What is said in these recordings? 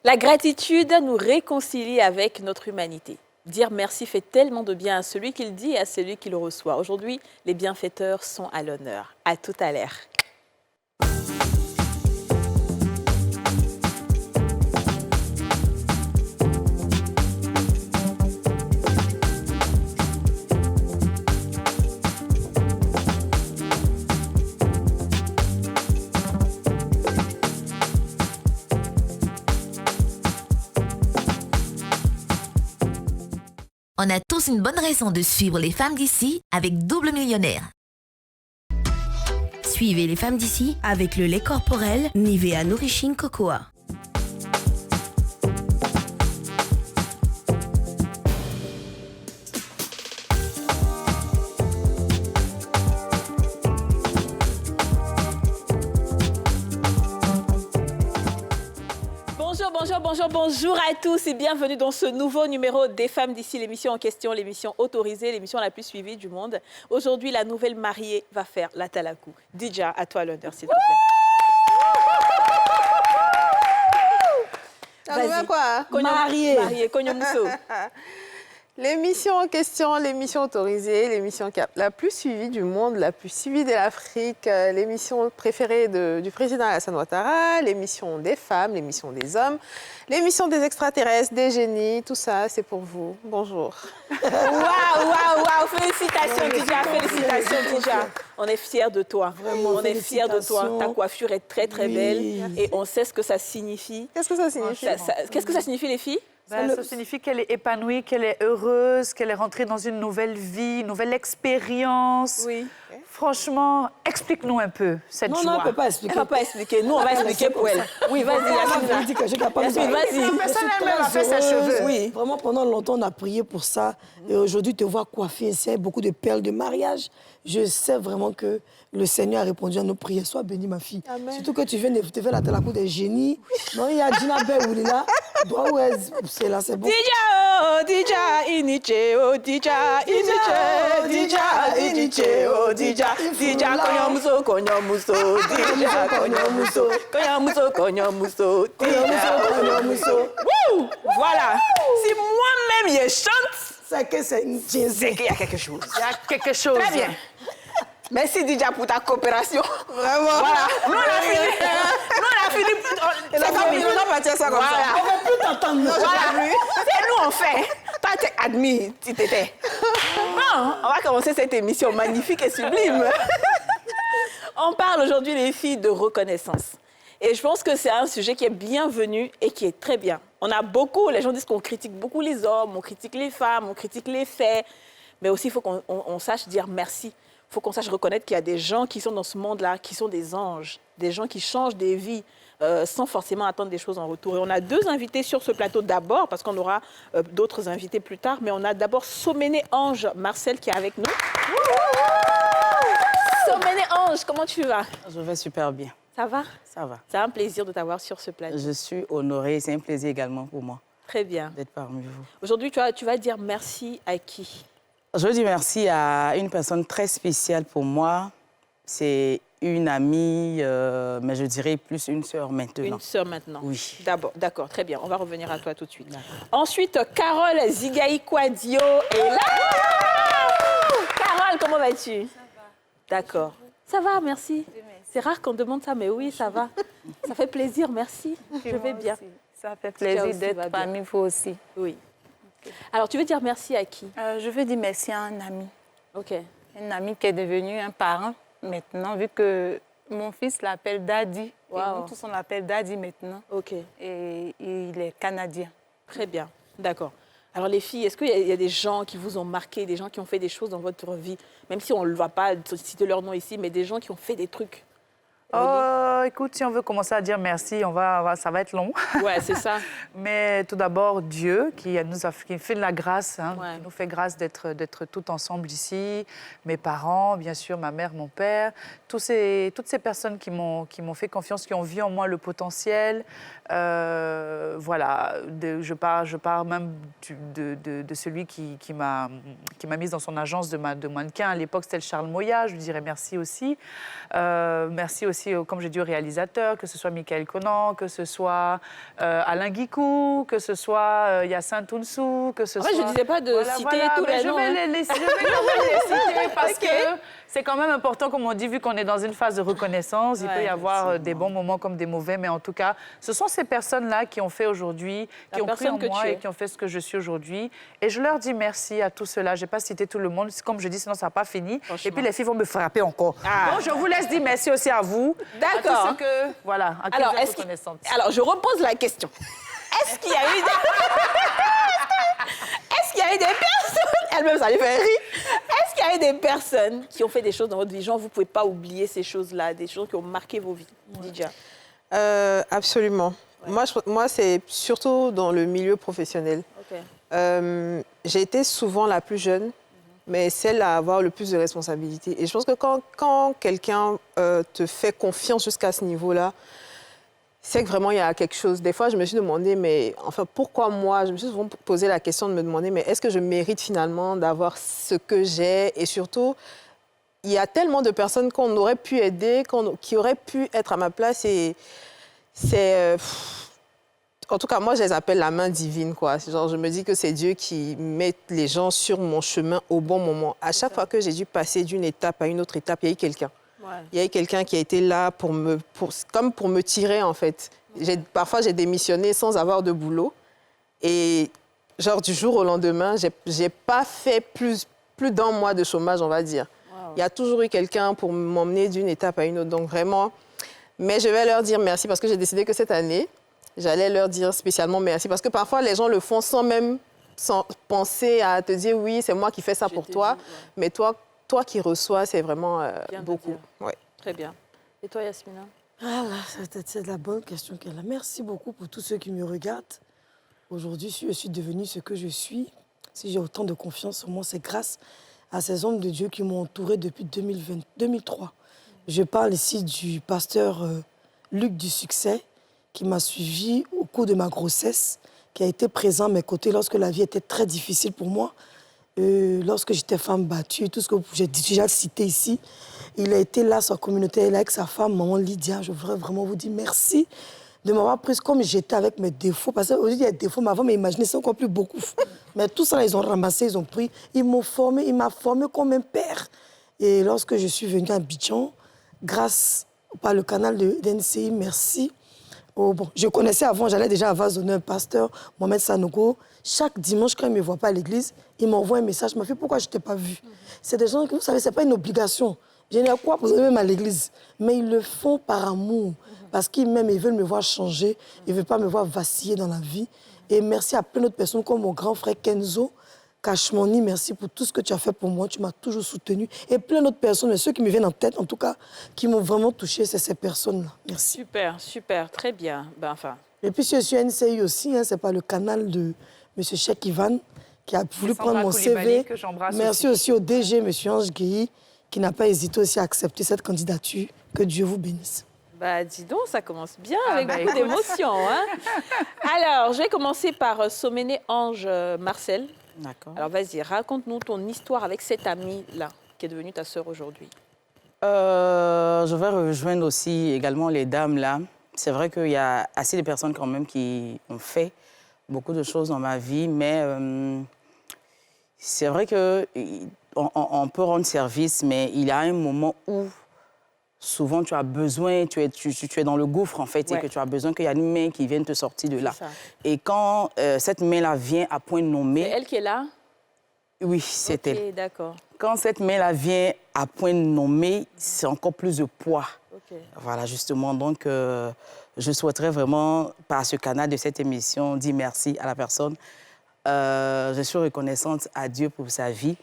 La gratitude nous réconcilie avec notre humanité. Dire merci fait tellement de bien à celui qui le dit et à celui qui le reçoit. Aujourd'hui, les bienfaiteurs sont à l'honneur. À tout à l'heure. On a tous une bonne raison de suivre les femmes d'ici avec Double Millionnaire. Suivez les femmes d'ici avec le lait corporel Nivea Nourishing Cocoa. Bonjour à tous et bienvenue dans ce nouveau numéro des femmes d'ici, l'émission en question, l'émission autorisée, l'émission la plus suivie du monde. Aujourd'hui, la nouvelle mariée va faire la talakou. Dija, à toi l'honneur, s'il te plaît. Vas-y. Quoi? Mariée, Konyomuso. L'émission en question, l'émission autorisée, l'émission la plus suivie du monde, la plus suivie de l'Afrique, l'émission préférée du président Alassane Ouattara, l'émission des femmes, l'émission des hommes, l'émission des extraterrestres, des génies, tout ça, c'est pour vous. Bonjour. Waouh, félicitations Dija. On est fiers de toi. Vraiment, on est fiers de toi. Ta coiffure est très belle et on sait ce que ça signifie. Qu'est-ce que ça signifie? Qu'est-ce que ça signifie, les filles? Ça signifie qu'elle est épanouie, qu'elle est heureuse, qu'elle est rentrée dans une nouvelle vie, une nouvelle expérience. Oui. Franchement, explique-nous un peu cette joie. Non, elle ne peut pas expliquer. Elle ne peut pas expliquer. Nous, on va expliquer pour elle. Oui, vas-y, Yasmine, vas-y. Personne elle-même a fait ses cheveux. Oui, vraiment, pendant longtemps, on a prié pour ça. Et aujourd'hui, te voir coiffée ici, avec beaucoup de perles de mariage, je sais vraiment que le Seigneur a répondu à nos prières. Sois bénie, ma fille. Amen. Surtout que tu viens de te faire la talakou des génies. Non, il y a Dina Beoulina. C'est là, c'est bon. Dija, iniche, Dija, Voilà. Si moi-même je chante, c'est que c'est une c'est qu'il y a quelque chose. Il y a quelque chose. Très bien. Merci Dija pour ta coopération. Vraiment. Voilà. Nous, on a fini. C'est comme il faut partir ça comme ça. On ne peut plus t'entendre. Voilà. C'est nous, on fait. Toi, t'es admis, tu t'étais. Bon, on va commencer cette émission magnifique et sublime. On parle aujourd'hui, les filles, de reconnaissance. Et je pense que c'est un sujet qui est bienvenu et qui est très bien. On a beaucoup, les gens disent qu'on critique beaucoup les hommes, on critique les femmes, on critique les faits. Mais aussi, il faut qu'on sache dire merci. Il faut qu'on sache reconnaître qu'il y a des gens qui sont dans ce monde-là, qui sont des anges, des gens qui changent des vies sans forcément attendre des choses en retour. Et on a deux invités sur ce plateau d'abord, parce qu'on aura d'autres invités plus tard, mais on a d'abord Soméné Ange Marcel qui est avec nous. Soméné Ange, comment tu vas? Je vais super bien. Ça va? Ça va. C'est un plaisir de t'avoir sur ce plateau. Je suis honorée, c'est un plaisir également pour moi. Très bien. D'être parmi vous. Aujourd'hui, tu vas dire merci à qui? Je veux dire merci à une personne très spéciale pour moi. C'est une amie, mais je dirais plus une sœur maintenant. Une sœur maintenant. Oui. D'abord, d'accord, très bien. On va revenir à toi tout de suite. Ensuite, Carole Zigaï Kwadio est là. Carole, comment vas-tu? Ça va. D'accord. Ça va, merci. C'est rare qu'on demande ça, mais oui, ça va. Ça fait plaisir, merci. Je vais bien. Aussi. Ça fait plaisir d'être parmi vous aussi. Oui. Alors, tu veux dire merci à qui? Je veux dire merci à un ami. OK. Un ami qui est devenu un parent maintenant, vu que mon fils l'appelle Daddy. Wow. Et nous tous, on l'appelle Daddy maintenant. OK. Et il est canadien. Très bien, d'accord. Alors les filles, est-ce qu'il y a des gens qui vous ont marqué, des gens qui ont fait des choses dans votre vie, même si on ne le voit pas citer leur nom ici, mais des gens qui ont fait des trucs? Écoute, si on veut commencer à dire merci, ça va être long. Ouais, c'est ça. Mais tout d'abord, Dieu qui fait de la grâce, Ouais. qui nous fait grâce d'être tout ensemble ici. Mes parents, bien sûr, ma mère, mon père, toutes ces personnes qui m'ont fait confiance, qui ont vu en moi le potentiel. voilà, je pars même de celui qui m'a mise dans son agence de mannequin. À l'époque, c'était le Charles Moya. Je lui dirais merci aussi. Merci aussi, comme j'ai dit, aux réalisateurs, que ce soit Michael Conan, que ce soit Alain Guicou, que ce soit Yacine Tounsou, que ce soit... Je ne disais pas de citer tous les noms. Je vais les citer parce que c'est quand même important, comme on dit, vu qu'on est dans une phase de reconnaissance, il peut y avoir des bons moments comme des mauvais, mais en tout cas, ce sont ces personnes-là qui ont fait aujourd'hui, qui ont cru en moi et qui ont fait ce que je suis aujourd'hui. Et je leur dis merci à tous ceux-là. Je n'ai pas cité tout le monde, comme je dis, sinon ça n'a pas fini. Et puis les filles vont me frapper encore. Donc je vous laisse dire merci aussi à vous. D'accord. À tous ceux que, voilà, à qui vous êtes reconnaissante. Alors, je repose la question. Est-ce qu'il y a eu des personnes, elle-même, ça lui fait rire. Est-ce qu'il y a eu des personnes qui ont fait des choses dans votre vie, genre vous ne pouvez pas oublier ces choses-là, des choses qui ont marqué vos vies, Lydia? Absolument. Ouais. Moi, c'est surtout dans le milieu professionnel. Okay. J'ai été souvent la plus jeune, mais celle à avoir le plus de responsabilités. Et je pense que quand quelqu'un te fait confiance jusqu'à ce niveau-là, c'est que vraiment, il y a quelque chose. Des fois, je me suis demandé, mais enfin, pourquoi moi? Je me suis souvent posé la question de me demander, mais est-ce que je mérite finalement d'avoir ce que j'ai? Et surtout, il y a tellement de personnes qu'on aurait pu aider, qui auraient pu être à ma place. Et c'est... en tout cas, moi, je les appelle la main divine, quoi. Genre, je me dis que c'est Dieu qui met les gens sur mon chemin au bon moment. À chaque fois que j'ai dû passer d'une étape à une autre étape, il y a eu quelqu'un. Ouais. Il y a eu quelqu'un qui a été là comme pour me tirer, en fait. Parfois, j'ai démissionné sans avoir de boulot. Et genre, du jour au lendemain, j'ai pas fait plus d'un mois de chômage, on va dire. Wow. Il y a toujours eu quelqu'un pour m'emmener d'une étape à une autre. Donc, vraiment... Mais je vais leur dire merci parce que j'ai décidé que cette année, j'allais leur dire spécialement merci. Parce que parfois, les gens le font sans penser à te dire, oui, c'est moi qui fais ça pour toi. Dit, ouais. Mais toi qui reçois, c'est vraiment beaucoup. Ouais. Très bien. Et toi, Yasmina? Ah là, c'est la bonne question qu'elle a. Merci beaucoup pour tous ceux qui me regardent. Aujourd'hui, je suis devenue ce que je suis. Si j'ai autant de confiance en moi, c'est grâce à ces hommes de Dieu qui m'ont entourée depuis 2003. Je parle ici du pasteur Luc du Succès, qui m'a suivi au cours de ma grossesse, qui a été présent à mes côtés lorsque la vie était très difficile pour moi. Lorsque j'étais femme battue, tout ce que j'ai déjà cité ici, il a été là, sa communauté, là avec sa femme, maman Lydia. Je voudrais vraiment vous dire merci de m'avoir prise comme j'étais avec mes défauts. Parce qu'aujourd'hui, il y a des défauts, mais avant, imaginez, c'est encore plus beaucoup. Mais tout ça, ils ont ramassé, ils ont pris. Ils m'ont formé, il m'a formé comme un père. Et lorsque je suis venue à Abidjan, grâce par le canal de NCI, merci. Oh, bon, je connaissais avant, j'allais déjà avasonner un pasteur, Mohamed Sanogo. Chaque dimanche, quand il ne me voit pas à l'église, il m'envoie un message. Ma fille, pourquoi je ne t'ai pas vue? C'est des gens que vous savez, ce n'est pas une obligation. Je n'ai quoi pour même à l'église. Mais ils le font par amour. Parce qu'ils m'aiment, ils veulent me voir changer. Ils ne veulent pas me voir vaciller dans la vie. Et merci à plein d'autres personnes comme mon grand frère Kenzo Kashmani, merci pour tout ce que tu as fait pour moi. Tu m'as toujours soutenue. Et plein d'autres personnes, mais ceux qui me viennent en tête, en tout cas, qui m'ont vraiment touchée, c'est ces personnes-là. Merci. Super, super, très bien. Ben, enfin. Et puis, je suis NCI aussi, hein, c'est pas le canal de M. Cheikh Ivan qui a voulu prendre mon CV. Merci aussi au DG, M. Ange Guéhi, qui n'a pas hésité aussi à accepter cette candidature. Que Dieu vous bénisse. Bah, dis donc, ça commence bien avec beaucoup d'émotions. Hein. Alors, je vais commencer par Soméné Ange Marcel. D'accord. Alors, vas-y, raconte-nous ton histoire avec cette amie-là, qui est devenue ta sœur aujourd'hui. Je vais rejoindre aussi également les dames là. C'est vrai qu'il y a assez de personnes quand même qui ont fait beaucoup de choses dans ma vie, mais c'est vrai qu'on peut rendre service, mais il y a un moment où souvent tu as besoin, tu es dans le gouffre en fait, et que tu as besoin qu'il y ait une main qui vienne te sortir de là. Et quand cette main-là vient à point nommé... C'est elle qui est là? Oui, c'est elle. Ok, d'accord. Quand cette main-là vient à point nommé, c'est encore plus de poids. Okay. Voilà, justement. Donc, je souhaiterais vraiment, par ce canal de cette émission, dire merci à la personne. Je suis reconnaissante à Dieu pour sa vie,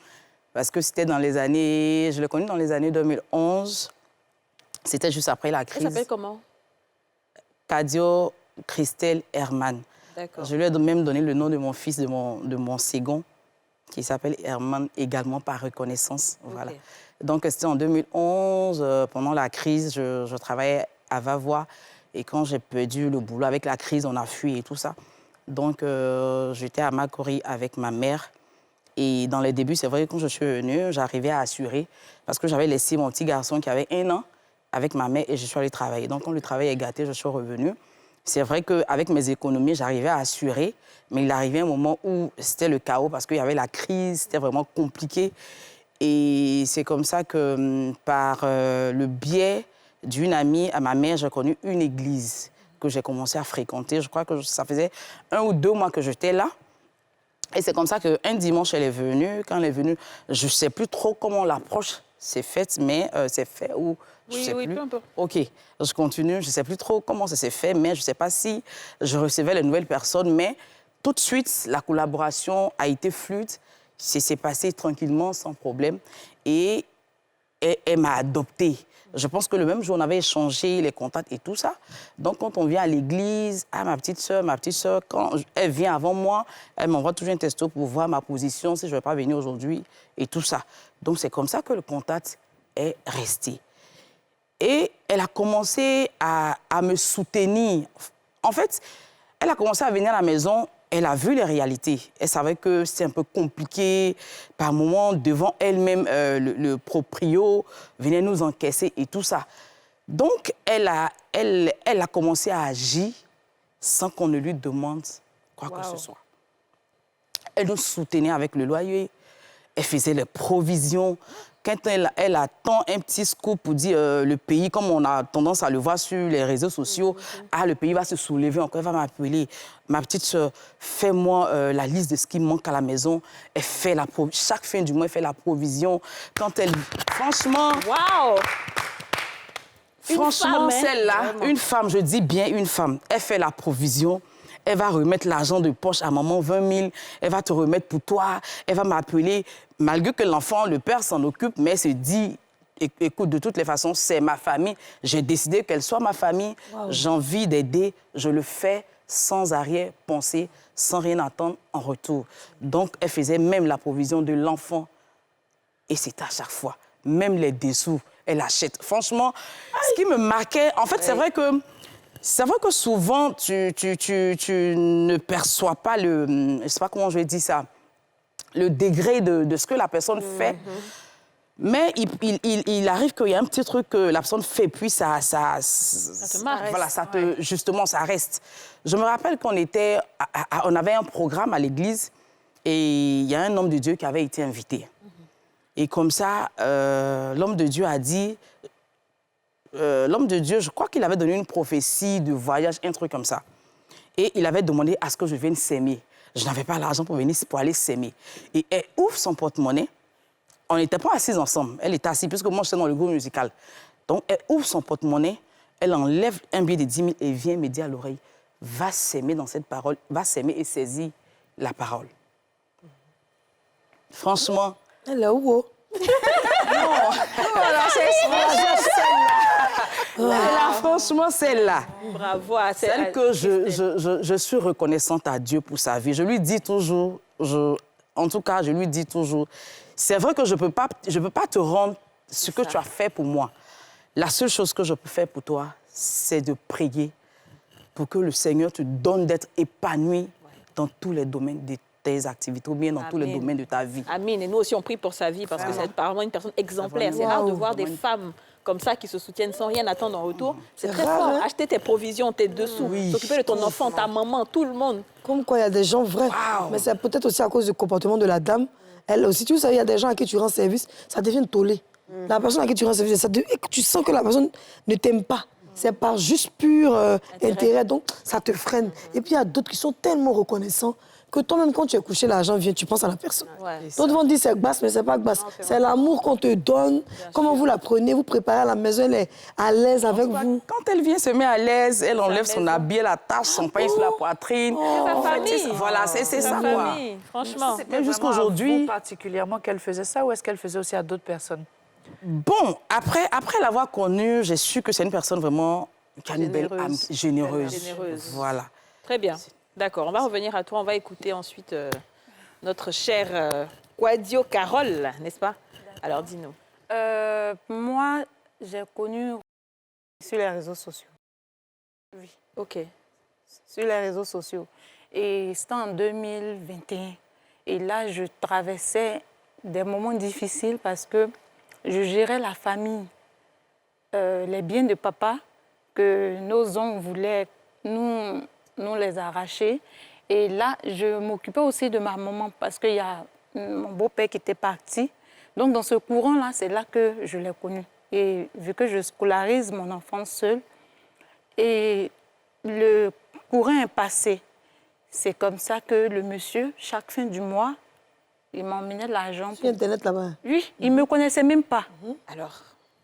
parce que c'était dans les années... Je l'ai connue dans les années 2011. C'était juste après la crise. Elle s'appelle comment? Kadio Christelle Herman. D'accord. Je lui ai même donné le nom de mon fils, de mon second, qui s'appelle Herman, également par reconnaissance. Okay. Voilà. Donc, c'était en 2011, pendant la crise, je travaillais à Vavois. Et quand j'ai perdu le boulot avec la crise, on a fui et tout ça. Donc, j'étais à Makori avec ma mère. Et dans les débuts, c'est vrai que quand je suis venue, j'arrivais à assurer parce que j'avais laissé mon petit garçon qui avait 1 an avec ma mère et je suis allée travailler. Donc, quand le travail est gâté, je suis revenue. C'est vrai qu'avec mes économies, j'arrivais à assurer, mais il arrivait un moment où c'était le chaos parce qu'il y avait la crise, c'était vraiment compliqué. Et c'est comme ça que, par le biais d'une amie à ma mère, j'ai connu une église que j'ai commencé à fréquenter. Je crois que ça faisait 1 ou 2 mois que j'étais là. Et c'est comme ça qu'un dimanche, elle est venue. Quand elle est venue, je ne sais plus trop comment l'approche s'est faite, mais c'est fait ou... Je sais plus. peu importe. OK, je continue. Je ne sais plus trop comment ça s'est fait, mais je ne sais pas si je recevais les nouvelles personnes. Mais tout de suite, la collaboration a été fluide. C'est passé tranquillement, sans problème. Et elle m'a adoptée. Je pense que le même jour, on avait échangé les contacts et tout ça. Donc, quand on vient à l'église, ma petite sœur, quand elle vient avant moi, elle m'envoie toujours un texto pour voir ma position, si je ne vais pas venir aujourd'hui et tout ça. Donc, c'est comme ça que le contact est resté. Et elle a commencé à me soutenir. En fait, elle a commencé à venir à la maison, elle a vu les réalités. Elle savait que c'était un peu compliqué. Par moments, devant elle-même, le proprio venait nous encaisser et tout ça. Donc, elle a commencé à agir sans qu'on ne lui demande quoi que ce soit. Elle nous soutenait avec le loyer. Elle faisait les provisions. Quand elle attend un petit scoop pour dire le pays, comme on a tendance à le voir sur les réseaux sociaux, le pays va se soulever encore, elle va m'appeler. Ma petite soeur, fais-moi la liste de ce qui manque à la maison. Elle fait chaque fin du mois, elle fait la provision. Quand elle... Franchement... Waouh! Franchement, celle-là, une femme, je dis bien une femme, elle fait la provision. Elle va remettre l'argent de poche à maman, 20 000. Elle va te remettre pour toi. Elle va m'appeler. Malgré que l'enfant, le père s'en occupe, mais elle se dit, écoute, de toutes les façons, c'est ma famille. J'ai décidé qu'elle soit ma famille. Wow. J'ai envie d'aider. Je le fais sans arrière-pensée, sans rien attendre en retour. Donc, elle faisait même la provision de l'enfant. Et c'était à chaque fois. Même les dessous, elle achète. Franchement, ce qui me marquait... En fait, c'est vrai que souvent, tu ne perçois pas le... Je ne sais pas comment je vais dire ça. Le degré de ce que la personne fait. Mais il arrive qu'il y a un petit truc que la personne fait, puis ça te marque. Voilà, justement, ça reste. Je me rappelle qu'on avait un programme à l'église et il y a un homme de Dieu qui avait été invité. Et comme ça, l'homme de Dieu a dit... l'homme de Dieu, je crois qu'il avait donné une prophétie de voyage, un truc comme ça. Et il avait demandé à ce que je vienne s'aimer. Je n'avais pas l'argent pour aller s'aimer. Et elle ouvre son porte-monnaie. On n'était pas assis ensemble. Elle était assise, puisque moi, j'étais dans le groupe musical. Donc, elle ouvre son porte-monnaie, elle enlève un billet de 10 000 et vient me dire à l'oreille, va s'aimer dans cette parole, va s'aimer et saisis la parole. Franchement... Elle est où? Non, celle-là, franchement, celle-là. Bravo. Celle que je suis reconnaissante à Dieu pour sa vie. Je lui dis toujours, en tout cas, je lui dis toujours, c'est vrai que je peux pas te rendre ce que tu as fait pour moi. La seule chose que je peux faire pour toi, c'est de prier pour que le Seigneur te donne d'être épanoui dans tous les domaines de tes activités ou bien dans tous les domaines de ta vie. Amen. Et nous aussi, on prie pour sa vie parce que c'est apparemment une personne exemplaire. C'est rare de voir des femmes comme ça qui se soutiennent sans rien attendre en retour. C'est très fort. Hein? Acheter tes provisions, tes dessous, s'occuper de ton enfant, ta maman, tout le monde. Comme quoi, il y a des gens vrais. Mais c'est peut-être aussi à cause du comportement de la dame. Elle aussi, tu sais, il y a des gens à qui tu rends service, ça devient tollé. La personne à qui tu rends service, tu sens que la personne ne t'aime pas. C'est par juste pur intérêt, donc ça te freine. Et puis il y a d'autres qui sont tellement reconnaissants que toi-même, quand tu es couché, l'argent vient, tu penses à la personne. D'autres vont dire c'est basse, mais c'est pas basse. C'est l'amour qu'on te donne. Comment vous la prenez, vous préparez à la maison, elle est à l'aise avec vous. Quand elle vient se met à l'aise, elle enlève son habit, elle attache son pain sur la poitrine. C'est sa famille. Voilà, c'est ça, quoi. Franchement. C'était jusqu'aujourd'hui particulièrement qu'elle faisait ça ou est-ce qu'elle faisait aussi à d'autres personnes? Bon, après l'avoir connue, j'ai su que c'est une personne vraiment qui a une belle âme, généreuse. Voilà. Très bien. D'accord, on va revenir à toi. On va écouter ensuite notre chère Quadio Carole, n'est-ce pas? Alors, dis-nous. Moi, j'ai connu sur les réseaux sociaux. Oui. OK. Sur les réseaux sociaux. Et c'était en 2021. Et là, je traversais des moments difficiles parce que je gérais la famille, les biens de papa que nos oncles voulaient nous les arracher. Et là, je m'occupais aussi de ma maman parce qu'il y a mon beau-père qui était parti. Donc, dans ce courant-là, c'est là que je l'ai connu. Et vu que je scolarise mon enfant seul, et le courant est passé. C'est comme ça que le monsieur, chaque fin du mois, il m'emmenait de l'argent. Sur Internet là-bas. Oui, il ne me connaissait même pas. Alors,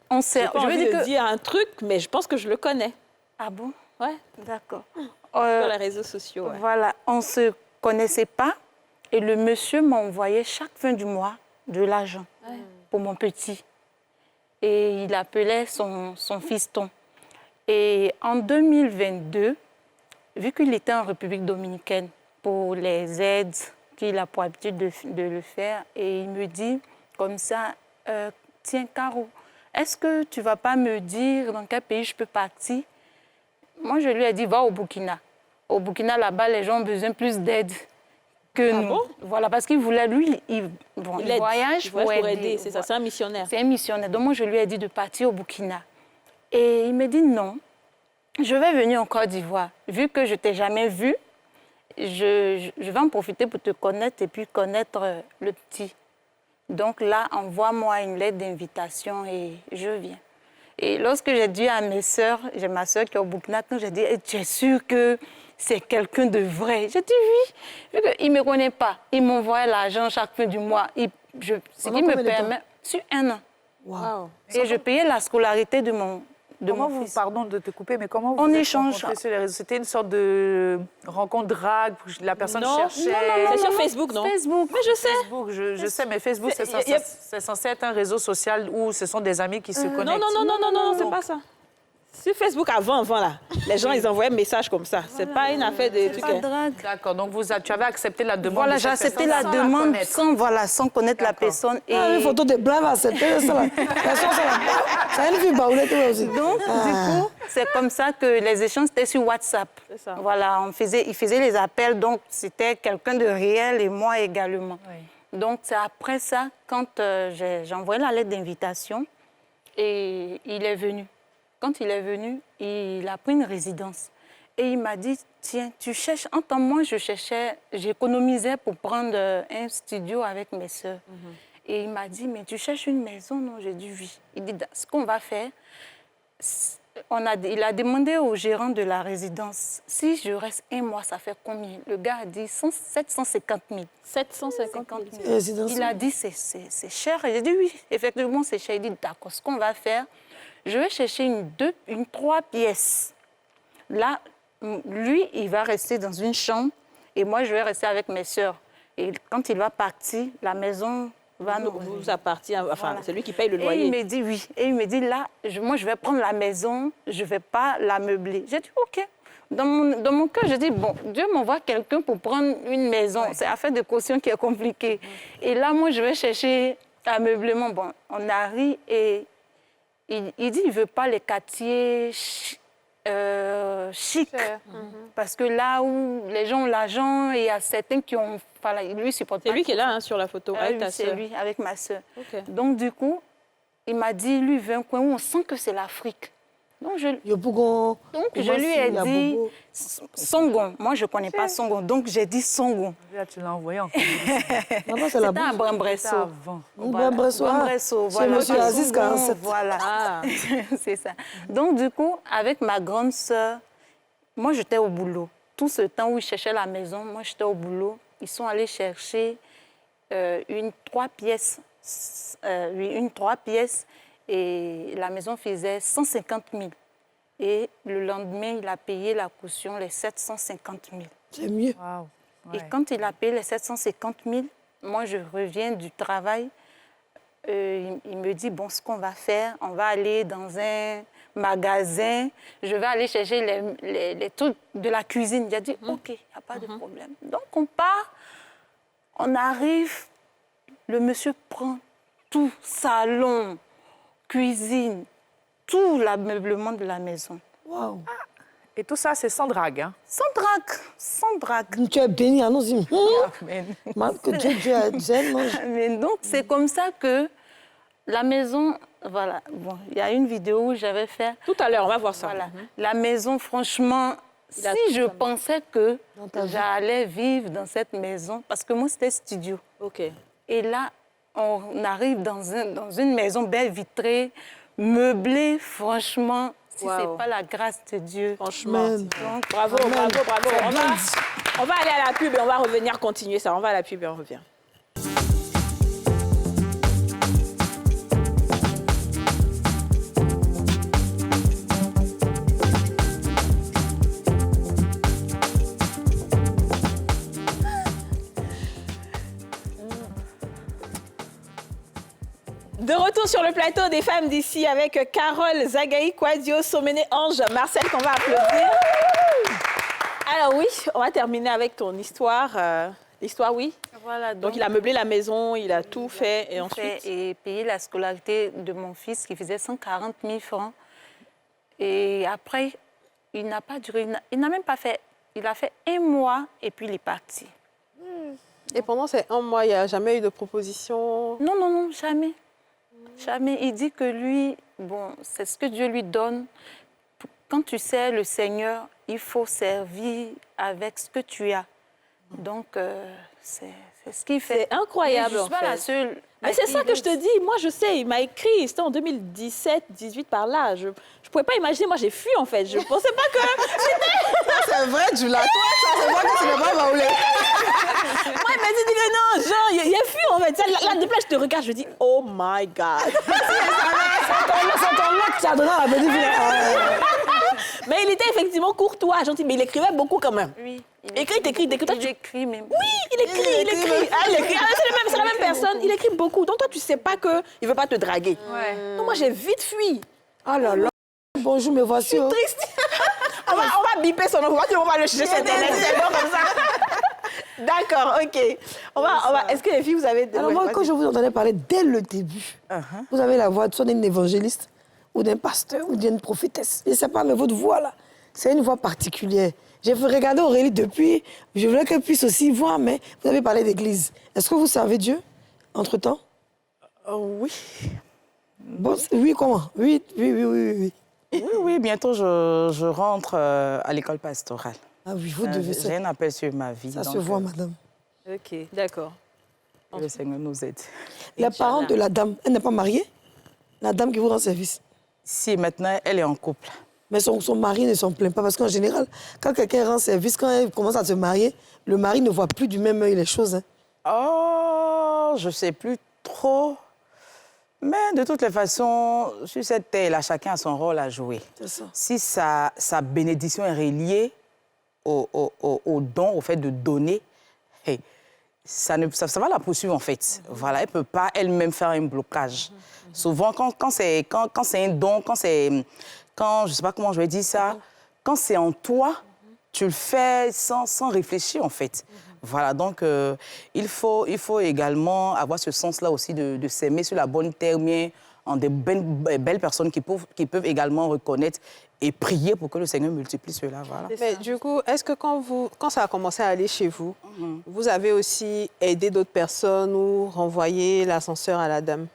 On s'est... j'ai pas envie de dire un truc, mais je pense que je le connais. Ah bon? Ouais, D'accord. sur les réseaux sociaux, ouais. Voilà, on ne se connaissait pas. Et le monsieur m'envoyait chaque fin du mois de l'argent pour mon petit. Et il appelait son fiston. Et en 2022, vu qu'il était en République dominicaine pour les aides qu'il a pour habitude de le faire, et il me dit comme ça, tiens Caro, est-ce que tu ne vas pas me dire dans quel pays je peux partir? Moi, je lui ai dit, va au Burkina. Au Burkina, là-bas, les gens ont besoin plus d'aide que nous. Bon? Voilà, parce qu'il voulait, lui, il aide. voyage Il voyage pour aider, c'est ça, c'est un missionnaire. C'est un missionnaire. Donc, moi, je lui ai dit de partir au Burkina. Et il me dit non, je vais venir en Côte d'Ivoire. Vu que je ne t'ai jamais vu, je vais en profiter pour te connaître et puis connaître le petit. Donc là, envoie-moi une lettre d'invitation et je viens. Et lorsque j'ai dit à mes sœurs, j'ai ma sœur qui est au Burkina, quand j'ai dit, tu es sûre que c'est quelqu'un de vrai? J'ai dit oui. Vu qu'il ne me connaît pas, il m'envoie l'argent chaque fin du mois. Ce qui me permet, sur 1 an. Wow. Et je payais la scolarité de mon fils. Pardon de te couper, mais comment vous On vous êtes échange. rencontrés sur les réseaux? C'était une sorte de rencontre drague, la personne Non, cherchait... c'est sur Facebook, non? Facebook. Mais je sais. Facebook, je sais, mais Facebook, c'est censé être un réseau social où ce sont des amis qui se connectent. Non, c'est pas ça. Sur Facebook, avant, là, les gens, ils envoyaient un message comme ça. C'est pas une affaire de trucs. Pas de drague. D'accord, donc tu avais accepté la demande. Voilà, de j'ai cette accepté la personne demande connaître. sans connaître la personne. Et Ah, une photo de blanc, accepter ça là. Personne, ça là. Ça a une fille baoulée, toi aussi. donc, du coup, c'est comme ça que les échanges étaient sur WhatsApp. C'est ça. Voilà, il faisait les appels, donc c'était quelqu'un de réel et moi également. Oui. Donc, c'est après ça, quand j'ai envoyé la lettre d'invitation, et il est venu. Quand il est venu, il a pris une résidence. Et il m'a dit, tiens, tu cherches... En temps, moi, j'économisais pour prendre un studio avec mes sœurs. Et il m'a dit, mais tu cherches une maison? Non, j'ai dit oui. Il dit, ce qu'on va faire, il a demandé au gérant de la résidence, si je reste 1 mois, ça fait combien? Le gars a dit 750 000. 750 000. Résidence. Il a dit, c'est cher. Et j'ai dit, oui, effectivement, c'est cher. Il dit, d'accord, ce qu'on va faire, je vais chercher une 3 pièces. Là, lui, il va rester dans une chambre et moi, je vais rester avec mes sœurs. Et quand il va partir, la maison va nous... Vous appartient, enfin, Voilà. c'est lui qui paye le Et loyer. il me dit oui. Et il me dit, là, moi, je vais prendre la maison, je ne vais pas la meubler. J'ai dit, OK. Dans mon cœur, je dis, bon, Dieu m'envoie quelqu'un pour prendre une maison. C'est affaire de caution qui est compliquée. Et là, moi, je vais chercher un meublement. Bon, on arrive et il dit, il ne veut pas les quartiers chics. Parce que là où les gens ont l'argent, il y a certains qui ont... Enfin, lui supporte pas. C'est lui qui est là, hein, sur la photo, avec ta C'est sœur. lui, avec ma sœur. OK. Donc, du coup, il m'a dit, lui, il veut un coin où on sent que c'est l'Afrique. Donc, je lui ai dit Songon. Moi, je ne connais pas Songon, donc j'ai dit Songon. Là, tu l'as envoyé encore. C'était à Brin-Bresson. Brin-Bresson, voilà. C'est monsieur Aziz 47. Voilà, Ah. c'est ça. Donc, du coup, avec ma grande sœur, moi, j'étais au boulot. Tout ce temps où ils cherchaient la maison, moi, j'étais au boulot. Ils sont allés chercher une 3 pièces. Une 3 pièces. Et la maison faisait 150 000. Et le lendemain, il a payé la caution, les 750 000. C'est mieux. Wow. Et quand il a payé les 750 000, moi, je reviens du travail. Il me dit, bon, ce qu'on va faire, on va aller dans un magasin. Je vais aller chercher les trucs de la cuisine. Il a dit, OK, il n'y a pas de problème. Donc, on part, on arrive, le monsieur prend tout, salon, cuisine, tout l'ameublement de la maison. Waouh. Et tout ça, c'est sans drague, hein? Sans drague, sans drague. Tu es béni, allons-y. Amen. Que Dieu aime. Mais donc, c'est comme ça que la maison, voilà. Bon, il y a une vidéo où j'avais fait. Tout à l'heure, on va voir ça. Voilà. La maison, franchement, si je pensais que j'allais vivre dans cette maison, parce que moi, c'était studio. OK. Et là, on arrive dans une maison belle vitrée, meublée, franchement, si ce n'est pas la grâce de Dieu. Franchement. Donc, Bravo. On va aller à la pub et on va revenir continuer ça. On va à la pub et on revient. De retour sur le plateau des femmes d'ici avec Carole, Zagaï, Quadio, Soméné, Ange, Marcel qu'on va applaudir. Alors oui, on va terminer avec ton histoire. L'histoire, oui. Voilà, Donc il a meublé la maison, il a tout fait et ensuite... Et payé la scolarité de mon fils qui faisait 140 000 francs. Et après, il n'a pas duré, il n'a même pas fait, il a fait 1 mois et puis il est parti. Et pendant ces 1 mois, il n'y a jamais eu de proposition? Non, jamais. Jamais. Il dit que lui, bon, c'est ce que Dieu lui donne. Quand tu sers le Seigneur, il faut servir avec ce que tu as. Donc, c'est ce qu'il fait. C'est incroyable, Je suis pas la seule. Mais c'est ça que je te dis. Moi, je sais, il m'a écrit, c'était en 2017, 18 par là. Je pouvais pas imaginer, moi j'ai fui en fait. Je pensais pas que C'est vrai, tu l'as. Toi, ça, c'est vrai que c'est le pas voulu. Moi, il m'a dit que non, genre, il a fui en fait. Là, depuis là, je te regarde, je dis, oh my God. C'est ton lot qui a donné la petite fille. Mais il était effectivement courtois, gentil, mais il écrivait beaucoup quand même. Oui. T'écris. Toi, Il écrit même. Oui, il écrit. Ah, c'est la même personne. Il écrit beaucoup. Donc toi, tu sais pas qu'il ne veut pas te draguer. Ouais. Donc moi, j'ai vite fui. Oh là là. Bonjour, me voici. Je suis triste. on va biper son nom. On va le chercher sur Internet. C'est bon comme ça. D'accord, OK. Est-ce que les filles, vous avez... Alors moi, quand je vous entendais parler dès le début, vous avez la voix soit d'un évangéliste ou d'un pasteur ou d'une prophétesse. Je ne sais pas, mais votre voix là, c'est une voix particulière. J'ai regardé Aurélie depuis, je voulais qu'elle puisse aussi voir, mais vous avez parlé d'église. Est-ce que vous servez Dieu entre-temps? Oui. Bon, oui, comment? Oui. Oui, bientôt je rentre à l'école pastorale. Ah oui, vous devez J'ai un appel sur ma vie. Ça donc, se voit, madame. OK, d'accord. que le Seigneur nous aide. La parente de la dame, elle n'est pas mariée? La dame qui vous rend service? Si, maintenant, elle est en couple. Mais son mari ne s'en plaint pas parce qu'en général, quand quelqu'un rend service, quand elle commence à se marier, le mari ne voit plus du même œil les choses. Hein. Oh, je ne sais plus trop. Mais de toutes les façons, sur cette terre-là, chacun a son rôle à jouer. C'est ça. Si sa bénédiction est reliée au don, au fait de donner, hey, ça va la poursuivre en fait. Voilà, elle ne peut pas elle-même faire un blocage. Souvent, quand c'est un don, quand je ne sais pas comment je vais dire ça, quand c'est en toi, tu le fais sans réfléchir en fait. Voilà, donc il faut également avoir ce sens-là aussi de s'aimer sur la bonne terre, bien, en des belles personnes qui peuvent également reconnaître et prier pour que le Seigneur multiplie cela. Voilà. Mais du coup, est-ce que quand ça a commencé à aller chez vous, vous avez aussi aidé d'autres personnes ou renvoyé l'ascenseur à la dame?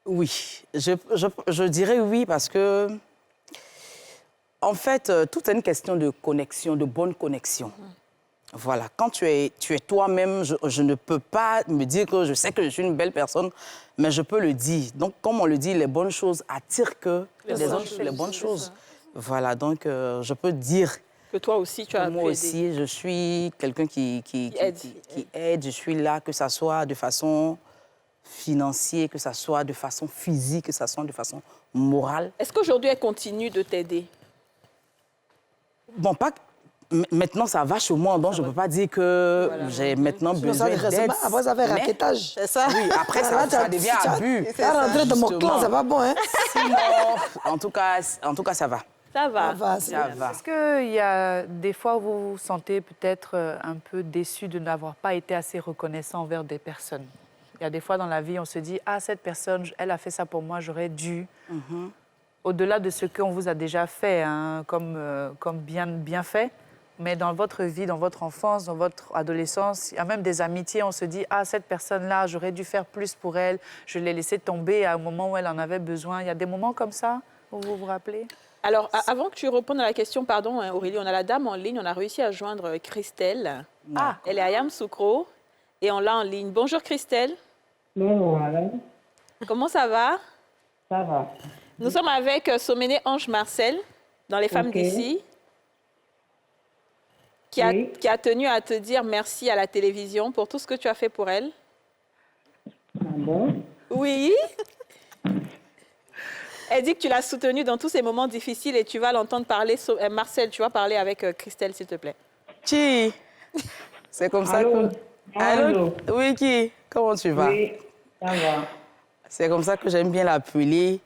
Oui, je dirais oui parce que, en fait, tout est une question de connexion, de bonne connexion. Voilà, quand tu es toi-même, je ne peux pas me dire que je sais que je suis une belle personne, mais je peux le dire. Donc, comme on le dit, les bonnes choses attirent que les bonnes choses. Voilà, donc je peux dire que toi aussi, tu as pu moi aider. aussi, je suis quelqu'un qui aide. Je suis là, que ça soit de façon financière, que ça soit de façon physique, que ça soit de façon morale. Est-ce qu'aujourd'hui, elle continue de t'aider? Bon, pas... Maintenant, ça va chez moi, donc je ne peux pas dire que j'ai maintenant besoin d'aide. Après, ça fait raquettage. C'est ça? Oui, après, ça devient abus. Ça rentrer dans mon clan, c'est pas bon, hein? Sinon, en tout cas, ça va. Ça va. Ça va. Est-ce qu'il y a des fois où vous vous sentez peut-être un peu déçu de n'avoir pas été assez reconnaissant envers des personnes? Il y a des fois dans la vie, on se dit « Ah, cette personne, elle a fait ça pour moi, j'aurais dû... au-delà de ce qu'on vous a déjà fait, hein, comme bien fait, mais dans votre vie, dans votre enfance, dans votre adolescence, il y a même des amitiés, on se dit « Ah, cette personne-là, j'aurais dû faire plus pour elle, je l'ai laissée tomber à un moment où elle en avait besoin ». Il y a des moments comme ça où vous vous rappelez? Alors, avant que tu répondes à la question, pardon, hein, Aurélie, on a la dame en ligne, on a réussi à joindre Christelle. Ah. Elle est à Yamoussoukro et on l'a en ligne. Bonjour Christelle. Bonjour, madame. Comment ça va? Ça va. Nous sommes avec Soméné Ange Marcel, dans Les Femmes Ok. d'ici, qui a tenu à te dire merci à la télévision pour tout ce que tu as fait pour elle. Ah bon? Oui. Elle dit que tu l'as soutenue dans tous ces moments difficiles et tu vas l'entendre parler. Marcel, tu vas parler avec Christelle, s'il te plaît. Qui? C'est comme ça Allô? que... Allô? Oui, qui? Comment tu vas? Oui, ça va. C'est comme ça que j'aime bien l'appeler.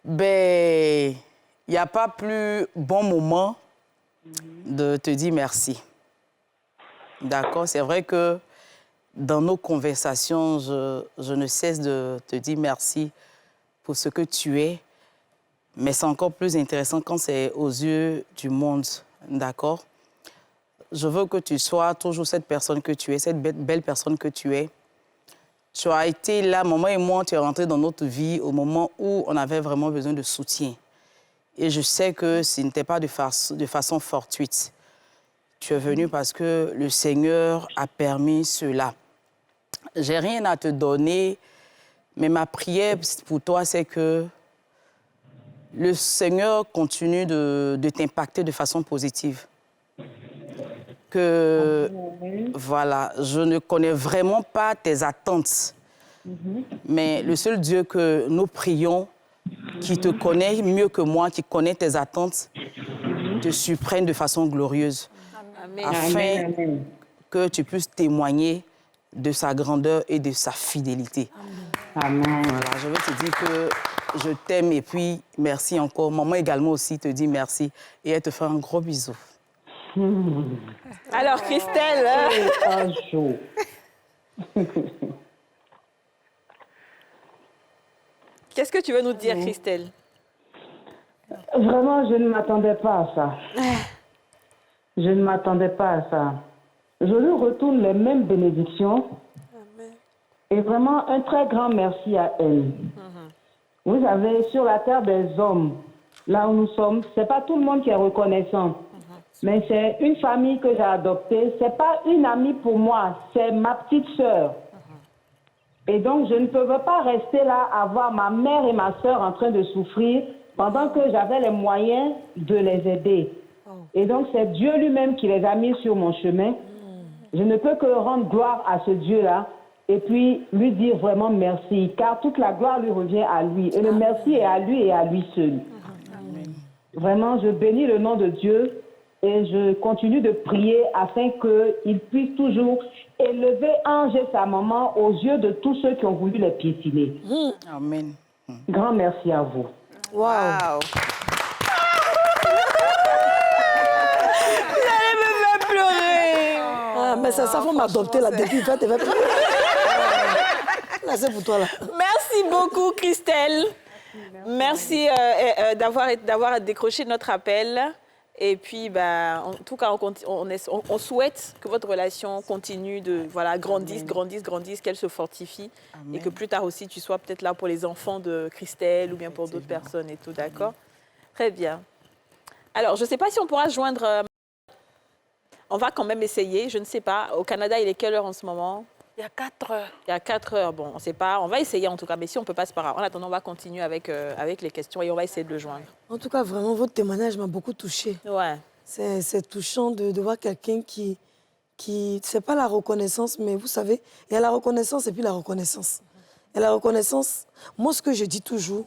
Ben, il n'y a pas plus bon moment de te dire merci. D'accord? C'est vrai que dans nos conversations, je ne cesse de te dire merci pour ce que tu es. Mais c'est encore plus intéressant quand c'est aux yeux du monde. D'accord? Je veux que tu sois toujours cette personne que tu es, cette belle personne que tu es. Tu as été là, maman et moi, tu es rentré dans notre vie au moment où on avait vraiment besoin de soutien. Et je sais que ce n'était pas de façon fortuite. Tu es venu parce que le Seigneur a permis cela. J'ai rien à te donner, mais ma prière pour toi, c'est que le Seigneur continue de t'impacter de façon positive. Que, voilà, je ne connais vraiment pas tes attentes. Mais le seul Dieu que nous prions, qui te connaît mieux que moi, qui connaît tes attentes, te surprenne de façon glorieuse. Amen. Afin Amen. que tu puisses témoigner de sa grandeur et de sa fidélité. Amen. Voilà, je veux te dire que je t'aime et puis merci encore. Maman également aussi te dit merci et elle te fait un gros bisou. Alors, Christelle, Un jour. qu'est-ce que tu veux nous dire, Christelle? Vraiment, je ne m'attendais pas à ça. Je ne m'attendais pas à ça. Je lui retourne les mêmes bénédictions. Et vraiment, un très grand merci à elle. Vous savez, sur la terre des hommes, là où nous sommes, c'est pas tout le monde qui est reconnaissant. Mais c'est une famille que j'ai adoptée. C'est pas une amie pour moi, c'est ma petite sœur. Et donc, je ne pouvais pas rester là à voir ma mère et ma sœur en train de souffrir pendant que j'avais les moyens de les aider. Et donc, c'est Dieu lui-même qui les a mis sur mon chemin. Je ne peux que rendre gloire à ce Dieu-là et puis lui dire vraiment merci, car toute la gloire lui revient à lui. Et le merci est à lui et à lui seul. Vraiment, je bénis le nom de Dieu et je continue de prier afin qu'il puisse toujours élever Ange et sa maman aux yeux de tous ceux qui ont voulu les piétiner. Amen. Grand merci à vous. Waouh! Ah, mais ça faut m'adopter là depuis 20 et 20. Là, c'est pour toi là. Merci beaucoup, Christelle. Merci d'avoir décroché notre appel. Et puis, bah, en tout cas, on souhaite que votre relation continue de grandisse, qu'elle se fortifie. Amen. Et que plus tard aussi, tu sois peut-être là pour les enfants de Christelle ou bien pour d'autres personnes et tout, d'accord? Très bien. Alors, je ne sais pas si on pourra se joindre. On va quand même essayer, je ne sais pas. Au Canada, il est quelle heure en ce moment? Il y a 4 heures. Il y a 4 heures. Bon, on ne sait pas. On va essayer en tout cas. Mais si on ne peut pas, c'est pas grave. En attendant, on va continuer avec les questions et on va essayer de le joindre. En tout cas, vraiment, votre témoignage m'a beaucoup touchée. Ouais. C'est touchant de voir quelqu'un qui c'est pas la reconnaissance, mais vous savez, il y a la reconnaissance et puis la reconnaissance. Et la reconnaissance, moi, ce que je dis toujours,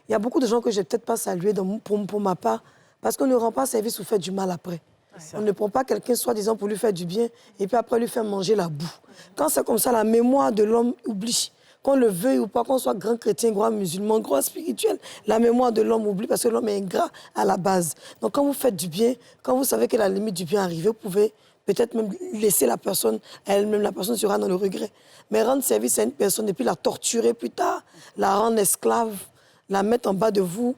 il y a beaucoup de gens que je n'ai peut-être pas salués pour ma part, parce qu'on ne rend pas service ou fait du mal après. On ne prend pas quelqu'un, soi-disant, pour lui faire du bien, et puis après lui faire manger la boue. Quand c'est comme ça, la mémoire de l'homme oublie. Qu'on le veuille ou pas, qu'on soit grand chrétien, grand musulman, grand spirituel, la mémoire de l'homme oublie parce que l'homme est ingrat à la base. Donc quand vous faites du bien, quand vous savez que la limite du bien arrive, vous pouvez peut-être même laisser la personne, elle-même, la personne sera dans le regret. Mais rendre service à une personne et puis la torturer plus tard, la rendre esclave, la mettre en bas de vous,